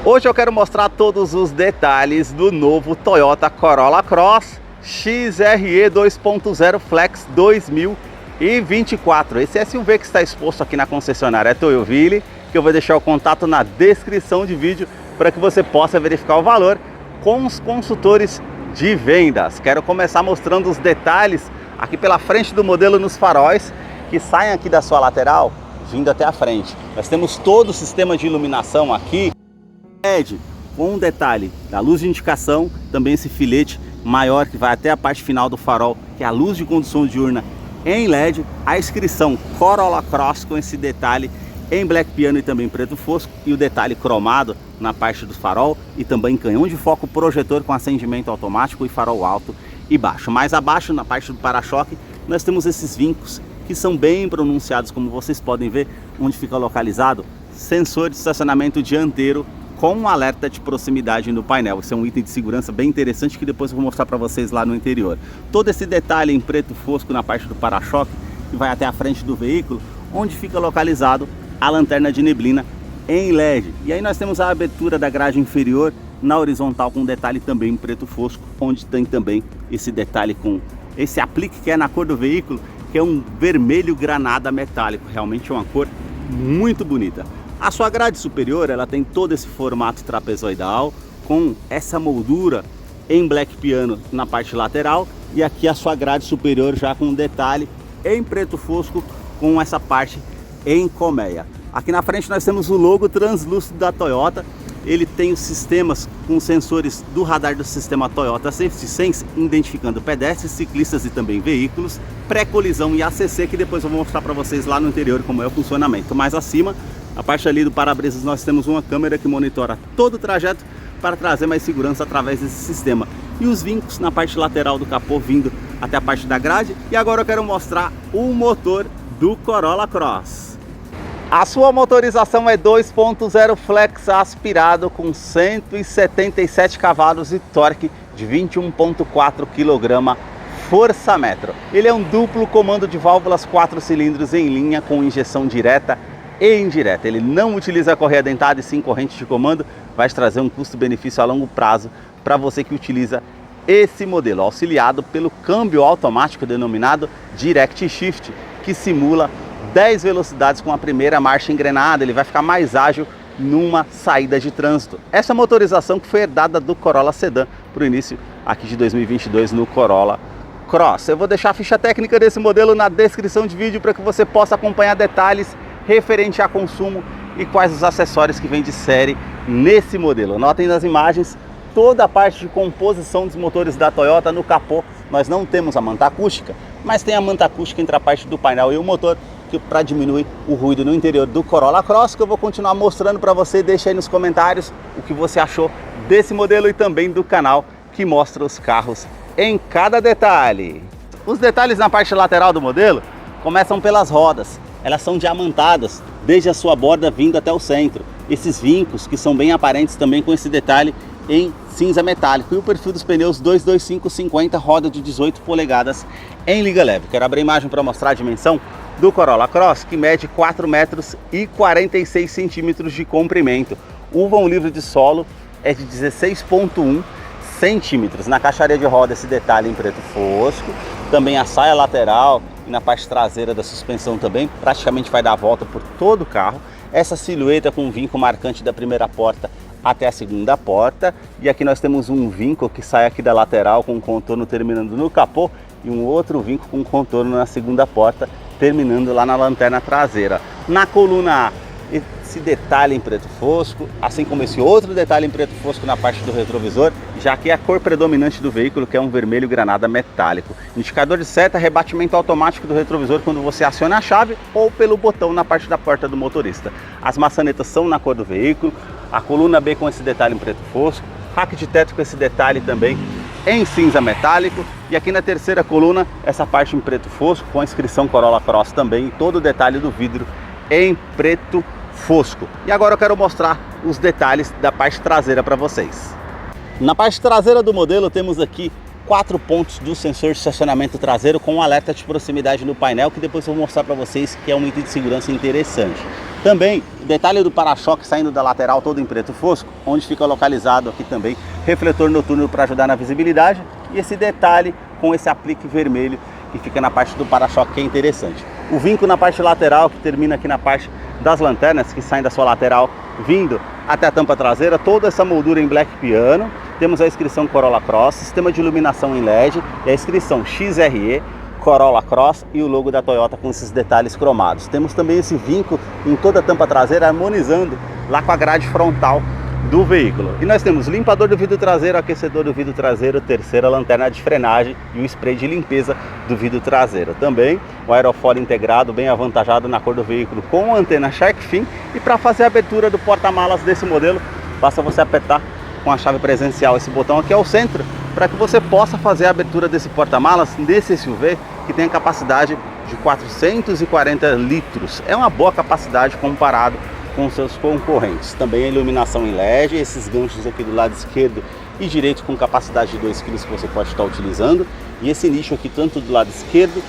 Hoje eu quero mostrar todos os detalhes do novo Toyota Corolla Cross XRE 2.0 Flex 2024. Esse SUV que está exposto aqui na concessionária Toyoville, que eu vou deixar o contato na descrição de vídeo para que você possa verificar o valor com os consultores de vendas. Quero começar mostrando os detalhes aqui pela frente do modelo nos faróis que saem aqui da sua lateral, vindo até a frente. Nós temos todo o sistema de iluminação aqui LED, com um detalhe da luz de indicação, também esse filete maior que vai até a parte final do farol, que é a luz de condução diurna em LED, a inscrição Corolla Cross com esse detalhe em black piano e também preto fosco, e o detalhe cromado na parte do farol e também canhão de foco projetor com acendimento automático e farol alto e baixo. Mais abaixo, na parte do para-choque, nós temos esses vincos que são bem pronunciados, como vocês podem ver, onde fica localizado sensor de estacionamento dianteiro com um alerta de proximidade no painel. Esse é um item de segurança bem interessante que depois eu vou mostrar para vocês lá no interior. Todo esse detalhe em preto fosco na parte do para-choque que vai até a frente do veículo, onde fica localizado a lanterna de neblina em LED. E aí nós temos a abertura da grade inferior na horizontal com detalhe também em preto fosco, onde tem também esse detalhe com esse aplique que é na cor do veículo, que é um vermelho granada metálico. Realmente é uma cor muito bonita. A sua grade superior, ela tem todo esse formato trapezoidal, com essa moldura em black piano na parte lateral, e aqui a sua grade superior já com um detalhe em preto fosco, com essa parte em colmeia. Aqui na frente nós temos o logo translúcido da Toyota. Ele tem os sistemas com sensores do radar do sistema Toyota Safety Sense, identificando pedestres, ciclistas e também veículos, pré-colisão e ACC, que depois eu vou mostrar para vocês lá no interior como é o funcionamento. Mais acima, a parte ali do para-brisas, nós temos uma câmera que monitora todo o trajeto para trazer mais segurança através desse sistema. E os vincos na parte lateral do capô vindo até a parte da grade. E agora eu quero mostrar o motor do Corolla Cross. A sua motorização é 2.0 flex aspirado com 177 cavalos e torque de 21.4 kg força-metro. Ele é um duplo comando de válvulas 4 cilindros em linha com injeção direta e indireta. Ele não utiliza correia dentada e sim corrente de comando. Vai trazer um custo-benefício a longo prazo para você que utiliza esse modelo, auxiliado pelo câmbio automático denominado Direct Shift, que simula 10 velocidades com a primeira marcha engrenada. Ele vai ficar mais ágil numa saída de trânsito. Essa motorização que foi herdada do Corolla Sedan para o início aqui de 2022 no Corolla Cross. Eu vou deixar a ficha técnica desse modelo na descrição de vídeo para que você possa acompanhar detalhes referente a consumo e quais os acessórios que vem de série nesse modelo. Notem nas imagens toda a parte de composição dos motores da Toyota. No capô nós não temos a manta acústica, mas tem a manta acústica entre a parte do painel e o motor, para diminuir o ruído no interior do Corolla Cross, que eu vou continuar mostrando para você. Deixa aí nos comentários o que você achou desse modelo e também do canal que mostra os carros em cada detalhe. Os detalhes na parte lateral do modelo começam pelas rodas. Elas são diamantadas desde a sua borda vindo até o centro. Esses vincos que são bem aparentes também com esse detalhe em cinza metálico. E o perfil dos pneus 225/50, roda de 18 polegadas em liga leve. Quero abrir a imagem para mostrar a dimensão do Corolla Cross, que mede 4 metros e 46 centímetros de comprimento. O vão livre de solo é de 16,1 centímetros. Na caixaria de roda esse detalhe em preto fosco. Também a saia lateral e na parte traseira da suspensão também praticamente vai dar a volta por todo o carro. Essa silhueta com um vinco marcante da primeira porta até a segunda porta. E aqui nós temos um vinco que sai aqui da lateral com um contorno terminando no capô e um outro vinco com contorno na segunda porta, terminando lá na lanterna traseira. Na coluna A, esse detalhe em preto fosco, assim como esse outro detalhe em preto fosco na parte do retrovisor, já que é a cor predominante do veículo, que é um vermelho granada metálico. Indicador de seta, rebatimento automático do retrovisor quando você aciona a chave ou pelo botão na parte da porta do motorista. As maçanetas são na cor do veículo, a coluna B com esse detalhe em preto fosco, rack de teto com esse detalhe também em cinza metálico, e aqui na terceira coluna essa parte em preto fosco com a inscrição Corolla Cross também, e todo o detalhe do vidro em preto fosco. E agora eu quero mostrar os detalhes da parte traseira para vocês. Na parte traseira do modelo temos aqui 4 pontos do sensor de estacionamento traseiro com um alerta de proximidade no painel, que depois eu vou mostrar para vocês, que é um item de segurança interessante. Também o detalhe do para-choque saindo da lateral todo em preto fosco, onde fica localizado aqui também refletor noturno para ajudar na visibilidade, e esse detalhe com esse aplique vermelho que fica na parte do para-choque, que é interessante. O vinco na parte lateral, que termina aqui na parte das lanternas que saem da sua lateral, vindo até a tampa traseira, toda essa moldura em black piano. Temos a inscrição Corolla Cross, sistema de iluminação em LED e a inscrição XRE, Corolla Cross e o logo da Toyota com esses detalhes cromados. Temos também esse vinco em toda a tampa traseira, harmonizando lá com a grade frontal do veículo. E nós temos limpador do vidro traseiro, aquecedor do vidro traseiro, terceira lanterna de frenagem e o spray de limpeza do vidro traseiro. Também o aerofólio integrado, bem avantajado na cor do veículo, com antena Shark Fin. E para fazer a abertura do porta-malas desse modelo, basta você apertar com a chave presencial esse botão aqui ao centro, para que você possa fazer a abertura desse porta-malas desse SUV que tem a capacidade de 440 litros. É uma boa capacidade comparado com seus concorrentes. Também a iluminação em LED, esses ganchos aqui do lado esquerdo e direito com capacidade de 2 kg que você pode estar utilizando, e esse nicho aqui tanto do lado esquerdo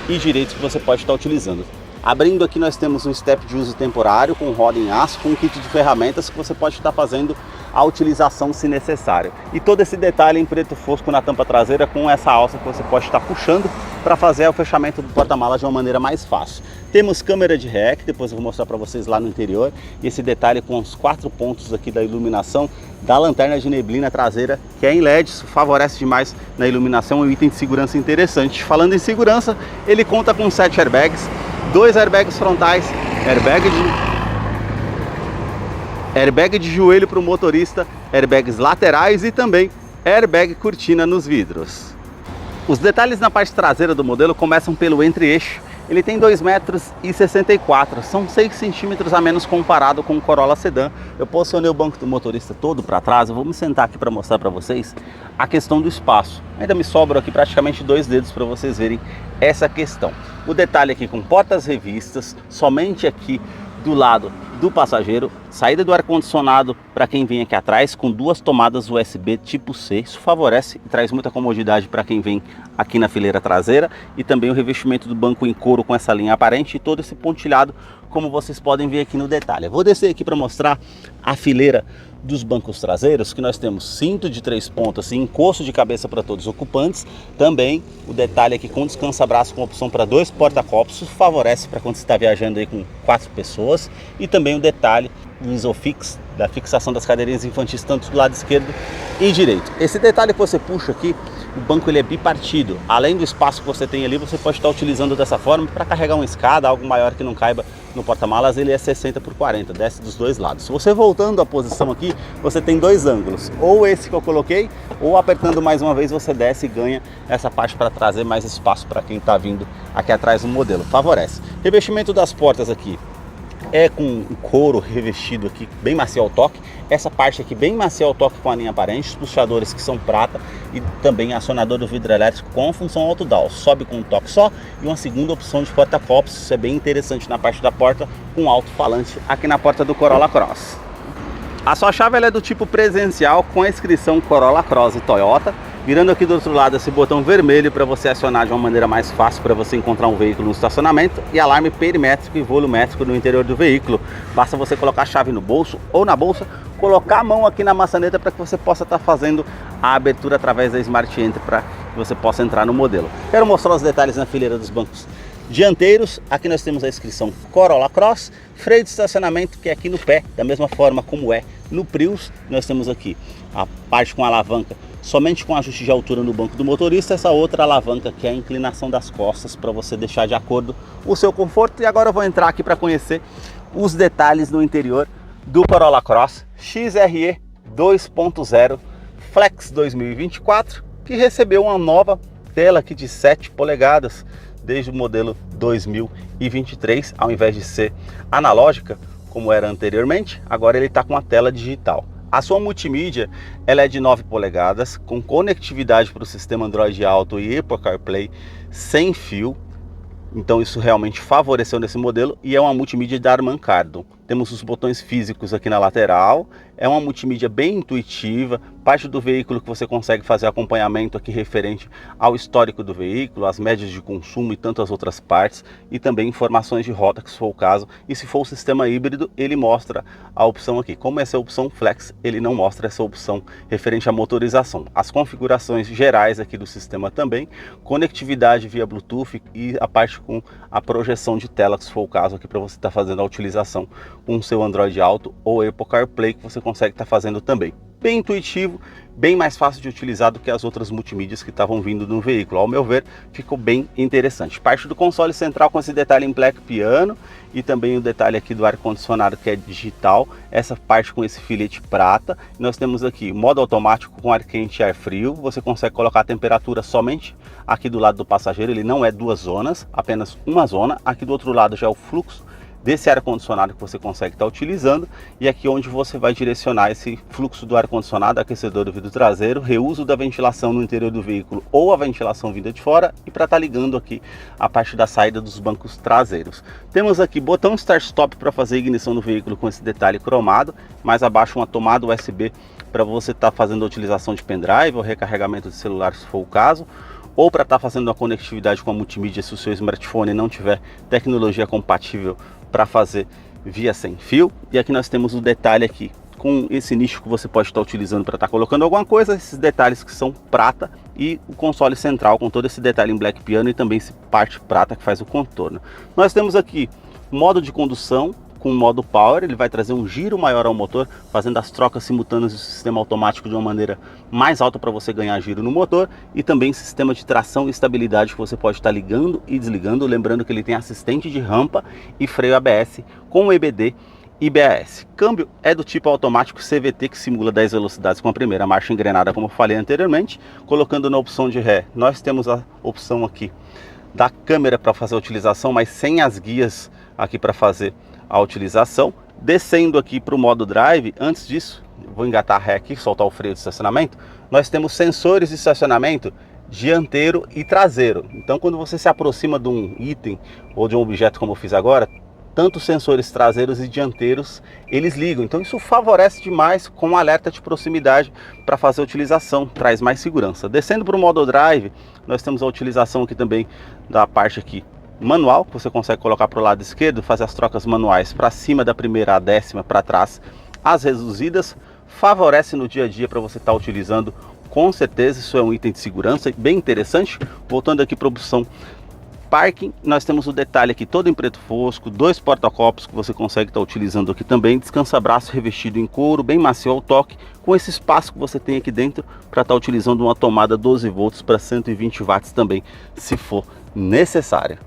e direito que você pode estar utilizando. Abrindo aqui nós temos um step de uso temporário com roda em aço, com um kit de ferramentas que você pode estar fazendo a utilização se necessário. E todo esse detalhe em preto fosco na tampa traseira com essa alça que você pode estar puxando para fazer o fechamento do porta-malas de uma maneira mais fácil. Temos câmera de ré, que depois eu vou mostrar para vocês lá no interior, e esse detalhe com os 4 pontos aqui da iluminação da lanterna de neblina traseira, que é em LED, isso favorece demais na iluminação, é um item de segurança interessante. Falando em segurança, ele conta com 7 airbags, 2 airbags frontais, airbag de joelho para o motorista, airbags laterais e também airbag cortina nos vidros. Os detalhes na parte traseira do modelo começam pelo entre-eixo. Ele tem 2,64 m, são 6 centímetros a menos comparado com o Corolla Sedan. Eu posicionei o banco do motorista todo para trás, eu vou me sentar aqui para mostrar para vocês a questão do espaço. Ainda me sobram aqui praticamente 2 dedos para vocês verem essa questão. O detalhe aqui com portas revistas, somente aqui do lado do passageiro, saída do ar-condicionado para quem vem aqui atrás, com 2 tomadas USB tipo C. Isso favorece e traz muita comodidade para quem vem aqui na fileira traseira, e também o revestimento do banco em couro com essa linha aparente e todo esse pontilhado, como vocês podem ver aqui no detalhe. Eu vou descer aqui para mostrar a fileira dos bancos traseiros, que nós temos cinto de 3 pontas e encosto de cabeça para todos os ocupantes. Também o detalhe aqui com descansa-braço com opção para 2 porta-copos, isso favorece para quando você está viajando aí com 4 pessoas. E também o detalhe do Isofix, da fixação das cadeirinhas infantis, tanto do lado esquerdo e direito. Esse detalhe que você puxa aqui, o banco ele é bipartido. Além do espaço que você tem ali, você pode estar utilizando dessa forma para carregar uma escada, algo maior que não caiba no porta-malas. Ele é 60 por 40, desce dos 2 lados. Se você voltando à posição aqui, você tem 2 ângulos, ou esse que eu coloquei, ou apertando mais uma vez você desce e ganha essa parte para trazer mais espaço para quem está vindo aqui atrás do modelo. Favorece. Revestimento das portas aqui é com couro revestido aqui, bem macio ao toque. Essa parte aqui bem macio ao toque com a linha aparente, os puxadores que são prata, e também acionador do vidro elétrico com função auto-down, sobe com um toque só, e uma segunda opção de porta-copos. Isso é bem interessante na parte da porta, com alto-falante aqui na porta do Corolla Cross. A sua chave ela é do tipo presencial, com a inscrição Corolla Cross e Toyota. Virando aqui do outro lado esse botão vermelho para você acionar de uma maneira mais fácil para você encontrar um veículo no estacionamento, e alarme perimétrico e volumétrico no interior do veículo. Basta você colocar a chave no bolso ou na bolsa, colocar a mão aqui na maçaneta para que você possa estar fazendo a abertura através da Smart Entry para que você possa entrar no modelo. Quero mostrar os detalhes na fileira dos bancos dianteiros. Aqui nós temos a inscrição Corolla Cross, freio de estacionamento que é aqui no pé, da mesma forma como é no Prius. Nós temos aqui a parte com alavanca somente com ajuste de altura no banco do motorista, essa outra alavanca que é a inclinação das costas para você deixar de acordo o seu conforto. E agora eu vou entrar aqui para conhecer os detalhes no interior do Corolla Cross XRE 2.0 Flex 2024, que recebeu uma nova tela aqui de 7 polegadas desde o modelo 2023, ao invés de ser analógica como era anteriormente, agora ele está com a tela digital. A sua multimídia ela é de 9 polegadas, com conectividade para o sistema Android Auto e Apple CarPlay sem fio. Então isso realmente favoreceu nesse modelo, e é uma multimídia da Harman Kardon. temos os botões físicos aqui na lateral, é uma multimídia bem intuitiva, parte do veículo que você consegue fazer acompanhamento aqui referente ao histórico do veículo, as médias de consumo e tantas outras partes, e também informações de rota, que se for o caso, e se for o sistema híbrido, ele mostra a opção aqui. Como essa é a opção Flex, ele não mostra essa opção referente à motorização. As configurações gerais aqui do sistema também, conectividade via Bluetooth e a parte com a projeção de tela, que se for o caso aqui para você estar fazendo a utilização com o seu Android Auto ou Apple CarPlay, que você consegue estar fazendo também. Bem intuitivo, bem mais fácil de utilizar do que as outras multimídias que estavam vindo no veículo. Ao meu ver, ficou bem interessante. Parte do console central com esse detalhe em Black Piano e também o detalhe aqui do ar-condicionado que é digital, essa parte com esse filete prata. Nós temos aqui modo automático com ar quente e ar frio, você consegue colocar a temperatura somente aqui do lado do passageiro, ele não é duas zonas, apenas uma zona. Aqui do outro lado já é o fluxo desse ar-condicionado que você consegue estar utilizando, e aqui onde você vai direcionar esse fluxo do ar-condicionado, aquecedor do vidro traseiro, reuso da ventilação no interior do veículo ou a ventilação vinda de fora, e para estar ligando aqui a parte da saída dos bancos traseiros. Temos aqui botão Start-Stop para fazer a ignição do veículo com esse detalhe cromado, mais abaixo uma tomada USB para você estar fazendo a utilização de pendrive ou recarregamento de celular se for o caso, ou para estar fazendo a conectividade com a multimídia se o seu smartphone não tiver tecnologia compatível para fazer via sem fio. E aqui nós temos o detalhe aqui com esse nicho que você pode estar utilizando para estar colocando alguma coisa, esses detalhes que são prata, e o console central com todo esse detalhe em Black Piano e também esse parte prata que faz o contorno. Nós temos aqui modo de condução com o modo Power, ele vai trazer um giro maior ao motor, fazendo as trocas simultâneas do sistema automático de uma maneira mais alta para você ganhar giro no motor, e também sistema de tração e estabilidade que você pode estar ligando e desligando, lembrando que ele tem assistente de rampa e freio ABS com EBD e BAS. Câmbio é do tipo automático CVT, que simula 10 velocidades com a primeira marcha engrenada, como eu falei anteriormente. Colocando na opção de ré, nós temos a opção aqui da câmera para fazer a utilização, mas sem as guias aqui para fazer a utilização. Descendo aqui para o modo drive, antes disso, vou engatar a ré aqui, soltar o freio de estacionamento. Nós temos sensores de estacionamento dianteiro e traseiro. Então, quando você se aproxima de um item ou de um objeto, como eu fiz agora, tanto os sensores traseiros e dianteiros eles ligam. Então, isso favorece demais com um alerta de proximidade para fazer a utilização, traz mais segurança. Descendo para o modo drive, nós temos a utilização aqui também da parte aqui manual, que você consegue colocar para o lado esquerdo, fazer as trocas manuais para cima da primeira à décima, para trás as reduzidas. Favorece no dia a dia para você estar utilizando, com certeza. Isso é um item de segurança bem interessante. Voltando aqui para a opção Parking, nós temos o detalhe aqui todo em preto fosco, dois porta-copos que você consegue estar utilizando aqui também, descansa-braço revestido em couro, bem macio ao toque, com esse espaço que você tem aqui dentro para estar utilizando uma tomada 12 volts para 120 watts também, se for necessária.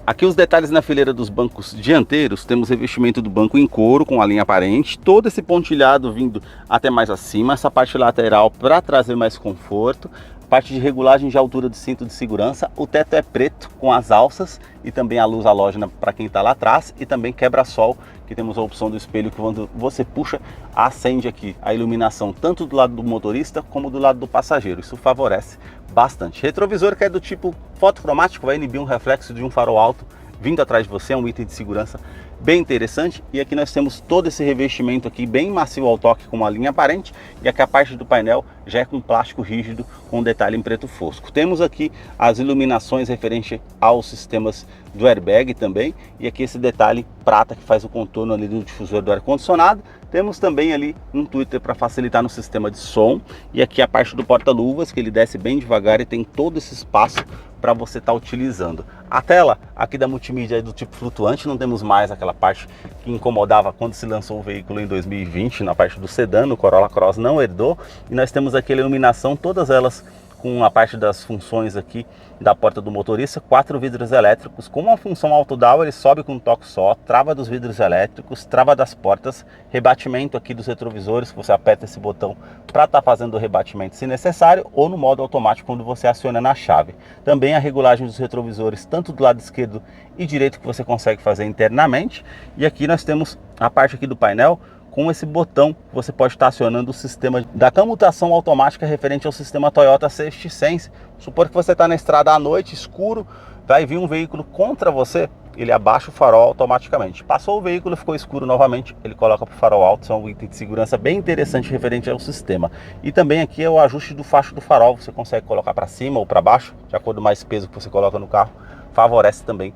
Aqui os detalhes na fileira dos bancos dianteiros, temos revestimento do banco em couro com a linha aparente, todo esse pontilhado vindo até mais acima, essa parte lateral para trazer mais conforto, parte de regulagem de altura do cinto de segurança, o teto é preto com as alças e também a luz halógena para quem está lá atrás, e também quebra-sol, que temos a opção do espelho que quando você puxa, acende aqui a iluminação tanto do lado do motorista como do lado do passageiro. Isso favorece bastante. Retrovisor que é do tipo fotocromático, vai inibir um reflexo de um farol alto vindo atrás de você, é um item de segurança bem interessante. E aqui nós temos todo esse revestimento aqui bem macio ao toque com uma linha aparente, e aqui a parte do painel já é com plástico rígido com detalhe em preto fosco. Temos aqui as iluminações referente aos sistemas do airbag também, e aqui esse detalhe prata que faz o contorno ali do difusor do ar-condicionado. Temos também ali um tweeter para facilitar no sistema de som, e aqui a parte do porta-luvas que ele desce bem devagar e tem todo esse espaço para você estar utilizando. A tela aqui da multimídia é do tipo flutuante, não temos mais aquela parte que incomodava quando se lançou o veículo em 2020, na parte do sedã, no Corolla Cross não herdou, e nós temos aqui a iluminação, todas elas com a parte das funções aqui da porta do motorista, 4 vidros elétricos, com uma função auto-down, ele sobe com um toque só, trava dos vidros elétricos, trava das portas, rebatimento aqui dos retrovisores, que você aperta esse botão para estar fazendo o rebatimento se necessário, ou no modo automático quando você aciona na chave. Também a regulagem dos retrovisores, tanto do lado esquerdo e direito, que você consegue fazer internamente. E aqui nós temos a parte aqui do painel, com esse botão você pode estar acionando o sistema da comutação automática referente ao sistema Toyota Safety Sense. Supor que você está na estrada à noite, escuro, vai vir um veículo contra você, ele abaixa o farol automaticamente. Passou o veículo, ficou escuro novamente, ele coloca para o farol alto. Isso é um item de segurança bem interessante referente ao sistema. E também aqui é o ajuste do facho do farol, você consegue colocar para cima ou para baixo, de acordo com mais peso que você coloca no carro, favorece também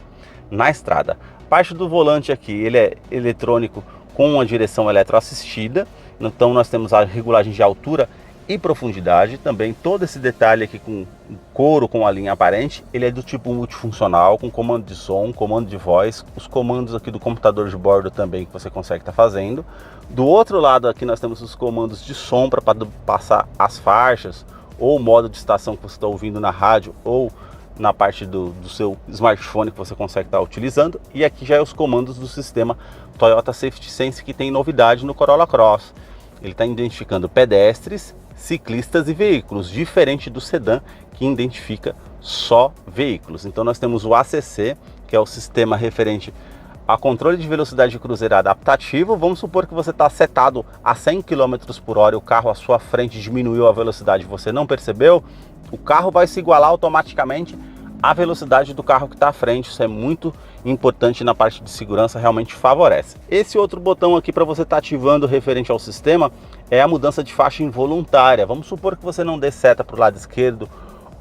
na estrada. Parte do volante aqui, ele é eletrônico com uma direção eletroassistida, então nós temos a regulagem de altura e profundidade, também todo esse detalhe aqui com couro, com a linha aparente, ele é do tipo multifuncional, com comando de som, comando de voz, os comandos aqui do computador de bordo também que você consegue estar fazendo. Do outro lado aqui nós temos os comandos de som para passar as faixas, ou o modo de estação que você está ouvindo na rádio, ou na parte do seu smartphone que você consegue estar utilizando. E aqui já é os comandos do sistema Toyota Safety Sense, que tem novidade no Corolla Cross. Ele está identificando pedestres, ciclistas e veículos, diferente do sedã que identifica só veículos. Então nós temos o ACC, que é o sistema referente a controle de velocidade cruzeira adaptativo. Vamos supor que você está setado a 100 km por hora e o carro à sua frente diminuiu a velocidade e você não percebeu, o carro vai se igualar automaticamente à velocidade do carro que está à frente. Isso é muito importante na parte de segurança, realmente favorece. Esse outro botão aqui para você estar ativando referente ao sistema é a mudança de faixa involuntária. Vamos supor que você não dê seta para o lado esquerdo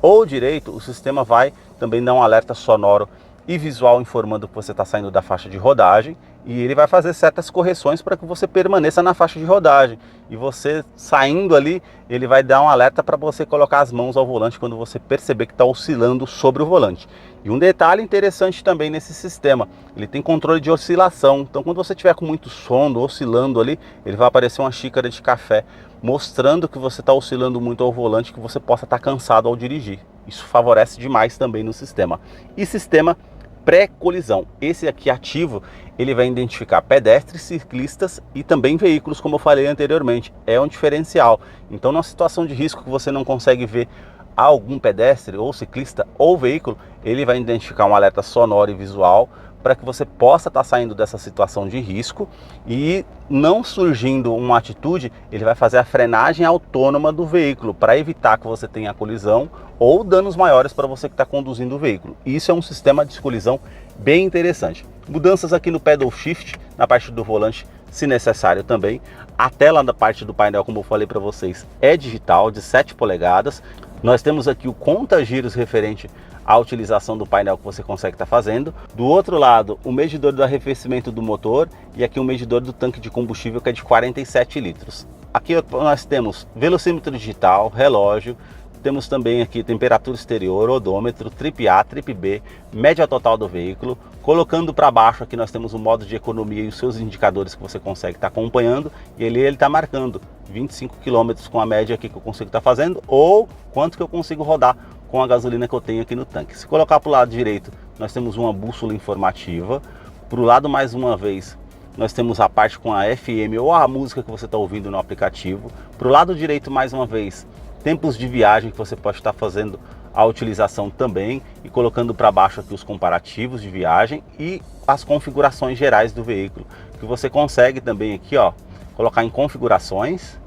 ou direito, o sistema vai também dar um alerta sonoro e visual informando que você está saindo da faixa de rodagem, e ele vai fazer certas correções para que você permaneça na faixa de rodagem. E você saindo ali, ele vai dar um alerta para você colocar as mãos ao volante quando você perceber que está oscilando sobre o volante. E um detalhe interessante também nesse sistema, ele tem controle de oscilação. Então quando você estiver com muito sono, oscilando ali, ele vai aparecer uma xícara de café mostrando que você está oscilando muito ao volante, que você possa estar cansado ao dirigir. Isso favorece demais também no sistema. E sistema pré-colisão, esse aqui ativo, ele vai identificar pedestres, ciclistas e também veículos, como eu falei anteriormente. É um diferencial. Então, numa situação de risco que você não consegue ver algum pedestre ou ciclista ou veículo, ele vai identificar um alerta sonoro e visual para que você possa estar saindo dessa situação de risco, e não surgindo uma atitude, ele vai fazer a frenagem autônoma do veículo para evitar que você tenha colisão ou danos maiores para você que está conduzindo o veículo. Isso é um sistema de colisão bem interessante. Mudanças aqui no pedal shift, na parte do volante, se necessário também. A tela da parte do painel, como eu falei para vocês, é digital, de 7 polegadas. Nós temos aqui o conta-giros referente à utilização do painel que você consegue estar fazendo. Do outro lado, o medidor do arrefecimento do motor, e aqui o medidor do tanque de combustível, que é de 47 litros. Aqui nós temos velocímetro digital, relógio, temos também aqui temperatura exterior, odômetro, trip A, trip B, média total do veículo. Colocando para baixo aqui nós temos o modo de economia e os seus indicadores que você consegue estar acompanhando, e ele está marcando 25 km com a média aqui que eu consigo estar fazendo, ou quanto que eu consigo rodar com a gasolina que eu tenho aqui no tanque. Se colocar para o lado direito, nós temos uma bússola informativa. Para o lado, mais uma vez, nós temos a parte com a FM ou a música que você está ouvindo no aplicativo. Para o lado direito, mais uma vez, tempos de viagem que você pode estar fazendo a utilização também, e colocando para baixo aqui os comparativos de viagem e as configurações gerais do veículo, que você consegue também aqui, ó, colocar em configurações.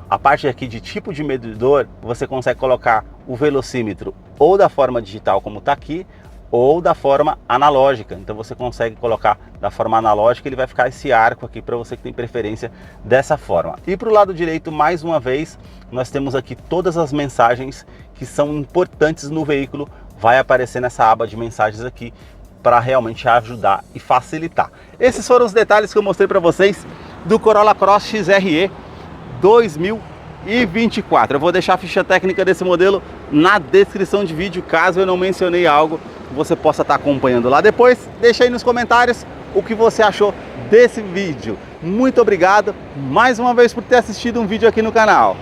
A parte aqui de tipo de medidor, você consegue colocar o velocímetro ou da forma digital como está aqui, ou da forma analógica. Então você consegue colocar da forma analógica, ele vai ficar esse arco aqui para você que tem preferência dessa forma. E para o lado direito, mais uma vez, nós temos aqui todas as mensagens que são importantes no veículo. Vai aparecer nessa aba de mensagens aqui para realmente ajudar e facilitar. Esses foram os detalhes que eu mostrei para vocês do Corolla Cross XRE 2024. Eu vou deixar a ficha técnica desse modelo na descrição de vídeo, caso eu não mencionei algo, você possa estar acompanhando lá depois. Deixa aí nos comentários o que você achou desse vídeo. Muito obrigado mais uma vez por ter assistido um vídeo aqui no canal.